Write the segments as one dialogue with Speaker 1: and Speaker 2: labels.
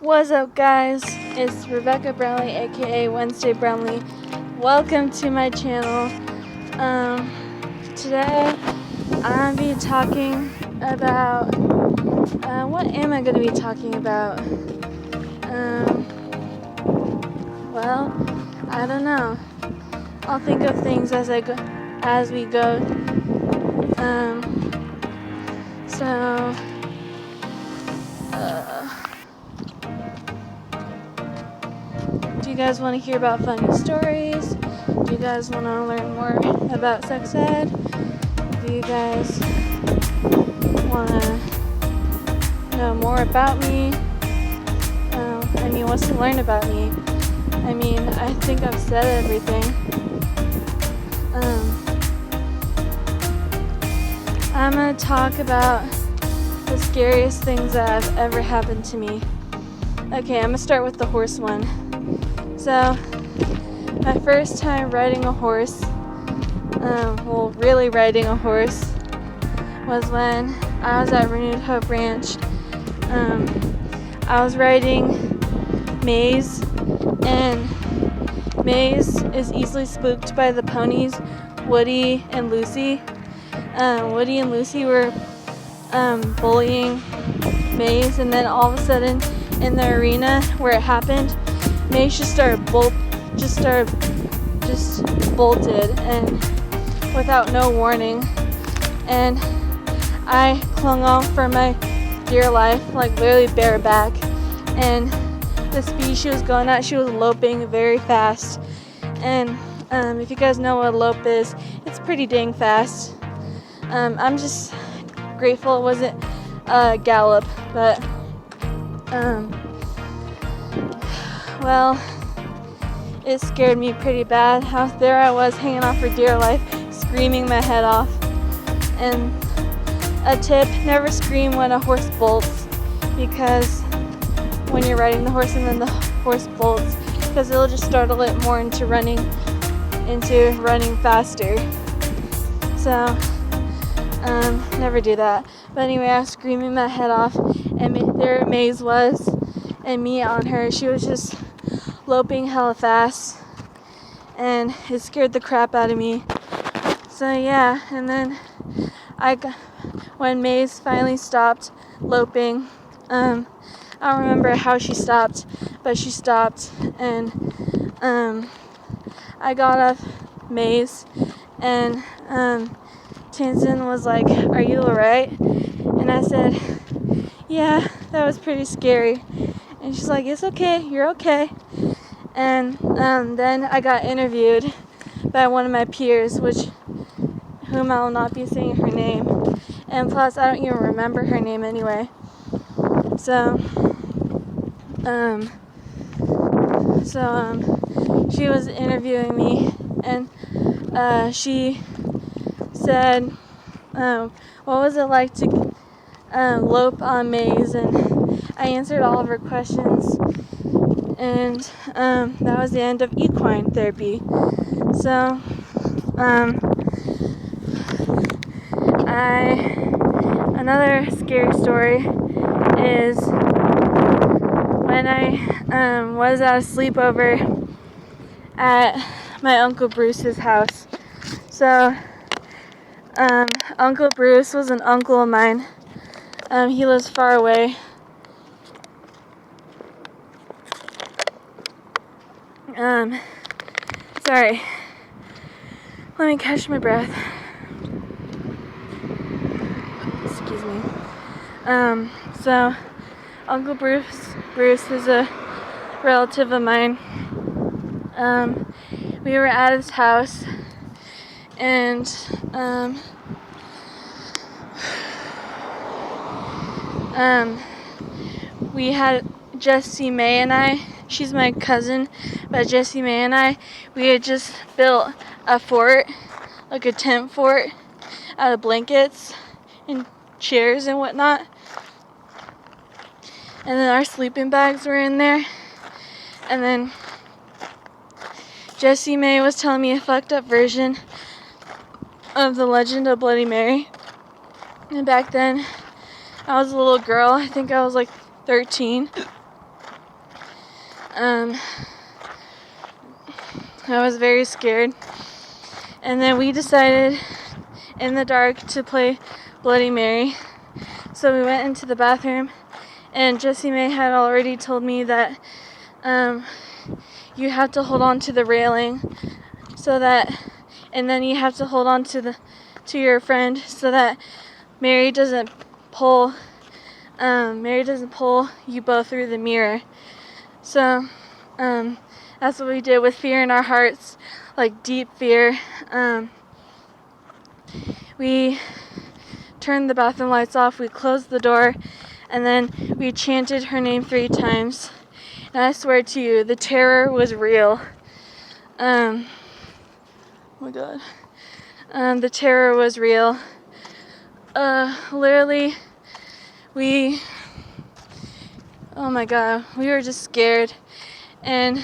Speaker 1: What's up, guys? It's Rebecca Brownlee, aka Wednesday Brownlee. Welcome to my channel. Today I'm gonna be talking about what am I gonna be talking about? Well, I don't know. I'll think of things as we go. Do you guys want to hear about funny stories? Do you guys want to learn more about sex ed? Do you guys want to know more about me? What's to learn about me? I think I've said everything. I'm going to talk about the scariest things that have ever happened to me. Okay, I'm going to start with the horse one. So, my first time riding a horse, really riding a horse, was when I was at Renewed Hope Ranch. I was riding Maze, and Maze is easily spooked by the ponies, Woody and Lucy. Woody and Lucy were bullying Maze, and then all of a sudden, in the arena where it happened, Maze just bolted, and without no warning, and I clung on for my dear life, like literally bareback, and the speed she was going at, she was loping very fast, and if you guys know what a lope is, it's pretty dang fast. I'm just grateful it wasn't a gallop, but well, it scared me pretty bad. There I was hanging on for dear life, screaming my head off. And a tip, never scream when a horse bolts, because when you're riding the horse and then the horse bolts, because it'll just startle it more into running faster. So never do that. But anyway, I was screaming my head off, and there Maze was, and me on her. She was just loping hella fast, and it scared the crap out of me. So yeah, and then when Maze finally stopped loping, I don't remember how she stopped, but she stopped, and I got off Maze, and Tinson was like, "Are you alright?" And I said, "Yeah, that was pretty scary." And she's like, "It's okay, you're okay." And then I got interviewed by one of my peers, whom I will not be saying her name, and plus I don't even remember her name anyway. So she was interviewing me, and she said, "What was it like to lope on Maze?" And I answered all of her questions, and that was the end of equine therapy. So another scary story is when I was at a sleepover at my Uncle Bruce's house. So Uncle Bruce was an uncle of mine. He lives far away. Sorry. Let me catch my breath. Excuse me. So Uncle Bruce is a relative of mine. We were at his house, and we had Jessie May and I. She's my cousin, but Jessie May and I, we had just built a fort, like a tent fort, out of blankets and chairs and whatnot. And then our sleeping bags were in there. And then Jessie May was telling me a fucked up version of the legend of Bloody Mary. And back then, I was a little girl. I think I was like 13. I was very scared. And then we decided in the dark to play Bloody Mary. So we went into the bathroom, and Jessie May had already told me that you have to hold on to the railing and then you have to hold on to your friend so that Mary doesn't pull you both through the mirror. So that's what we did with fear in our hearts, like deep fear. We turned the bathroom lights off, we closed the door, and then we chanted her name 3 times. And I swear to you, the terror was real. Oh my God. The terror was real. Literally, oh my God, we were just scared. And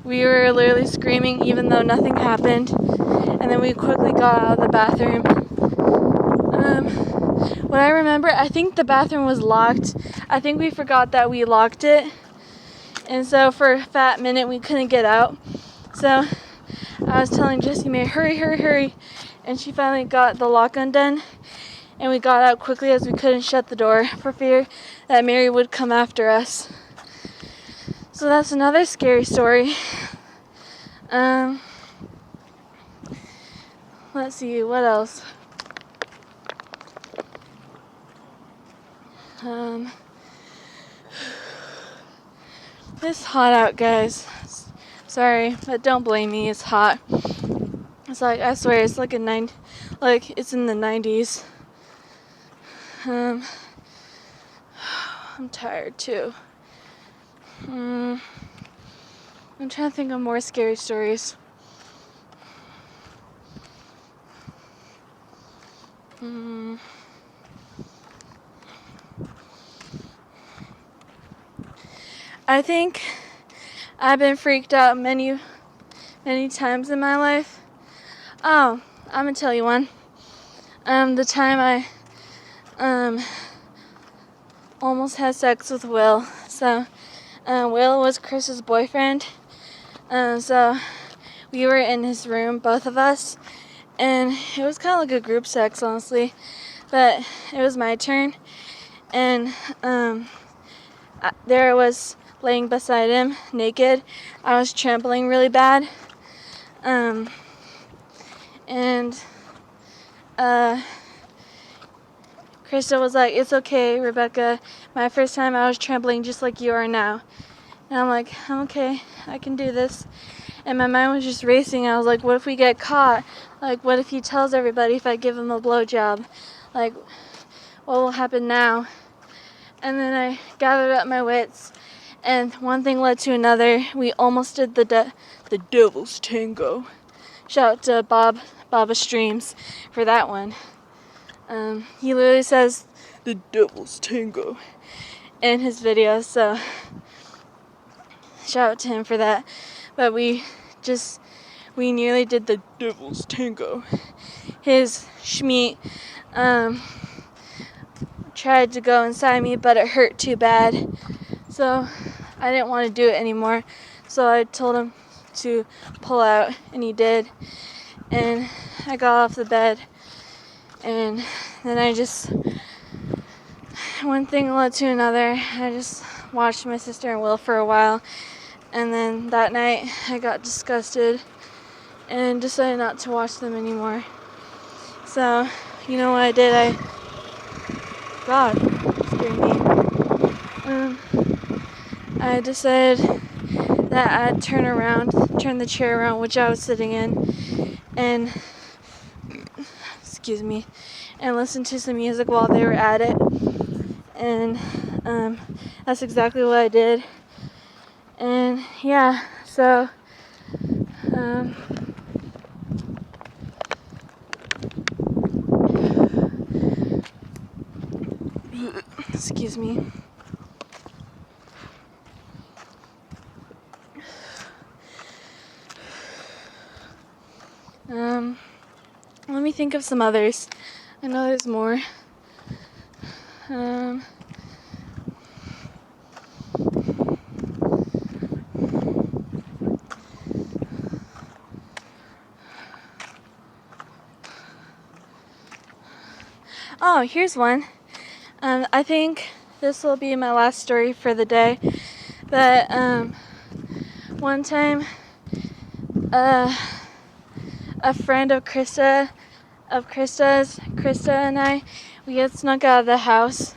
Speaker 1: we were literally screaming even though nothing happened. And then we quickly got out of the bathroom. What I remember, I think the bathroom was locked. I think we forgot that we locked it. And so for a fat minute, we couldn't get out. So I was telling Jessie May, hurry, hurry, hurry. And she finally got the lock undone. And we got out quickly as we couldn't shut the door for fear that Mary would come after us. So that's another scary story. Let's see, what else? It's hot out, guys. Sorry, but don't blame me. It's hot. It's like, I swear, it's like it's in the 90s. I'm tired too. I'm trying to think of more scary stories. I think I've been freaked out many times in my life. Oh, I'm gonna tell you one. The time I almost had sex with Will. So Will was Chris's boyfriend. So we were in his room, both of us, and it was kind of like a group sex, honestly. But it was my turn, and there I was laying beside him, naked. I was trampling really bad. And Krista was like, it's okay, Rebecca. My first time I was trampling just like you are now. And I'm like, I'm okay, I can do this. And my mind was just racing. I was like, what if we get caught? Like, what if he tells everybody if I give him a blowjob? Like, what will happen now? And then I gathered up my wits, and one thing led to another. We almost did the Devil's Tango. Shout out to Baba Streams for that one. He literally says the Devil's Tango in his videos, so shout out to him for that. But we nearly did the Devil's Tango. His schmeat tried to go inside me, but it hurt too bad. So I didn't want to do it anymore. So I told him to pull out, and he did. And I got off the bed, and then one thing led to another. I just watched my sister and Will for a while. And then that night I got disgusted and decided not to watch them anymore. So, you know what I did? God, scared me. I decided that I'd turn the chair around, which I was sitting in, and listen to some music while they were at it. And that's exactly what I did. And yeah, so excuse me. Let me think of some others. I know there's more. Oh, here's one. I think this will be my last story for the day. But one time, a friend of Krista's, Krista and I, we had snuck out of the house.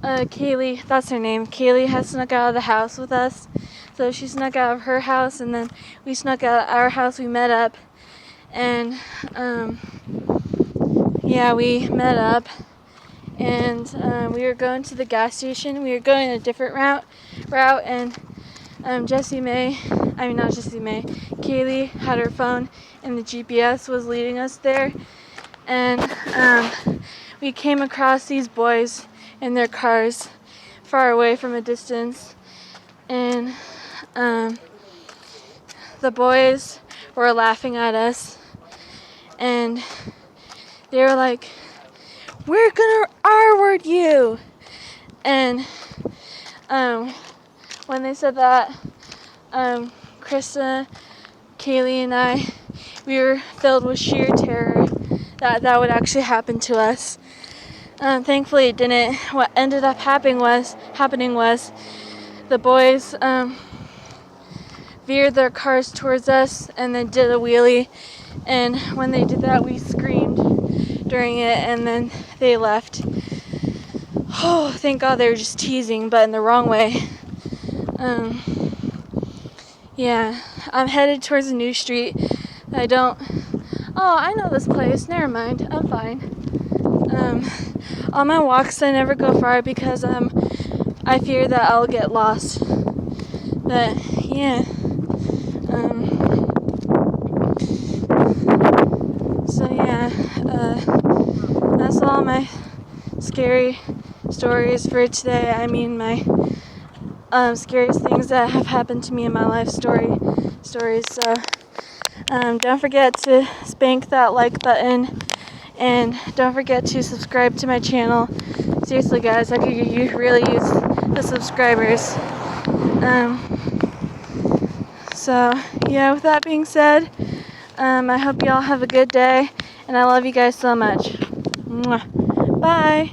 Speaker 1: Kaylee, that's her name. Kaylee had snuck out of the house with us. So she snuck out of her house, and then we snuck out of our house. We met up, and we met up, and we were going to the gas station. We were going a different route, and Kaylee had her phone, and the GPS was leading us there, and we came across these boys in their cars, far away from a distance, and the boys were laughing at us, and they were like, "We're gonna R-word you!" And when they said that, Krista, Kaylee, and I, we were filled with sheer terror that would actually happen to us. Thankfully it didn't. What ended up happening was the boys veered their cars towards us and then did a wheelie, and when they did that we screamed during it, and then they left. Oh, thank God they were just teasing, but in the wrong way. I'm headed towards a new street. I know this place, never mind, I'm fine. On my walks I never go far because I fear that I'll get lost. But yeah. That's all my scary stories for today. I mean, my scariest things that have happened to me in my life stories. So don't forget to spank that like button, and don't forget to subscribe to my channel. Seriously, guys, I could really use the subscribers. With that being said, I hope you all have a good day, and I love you guys so much. Mwah. Bye.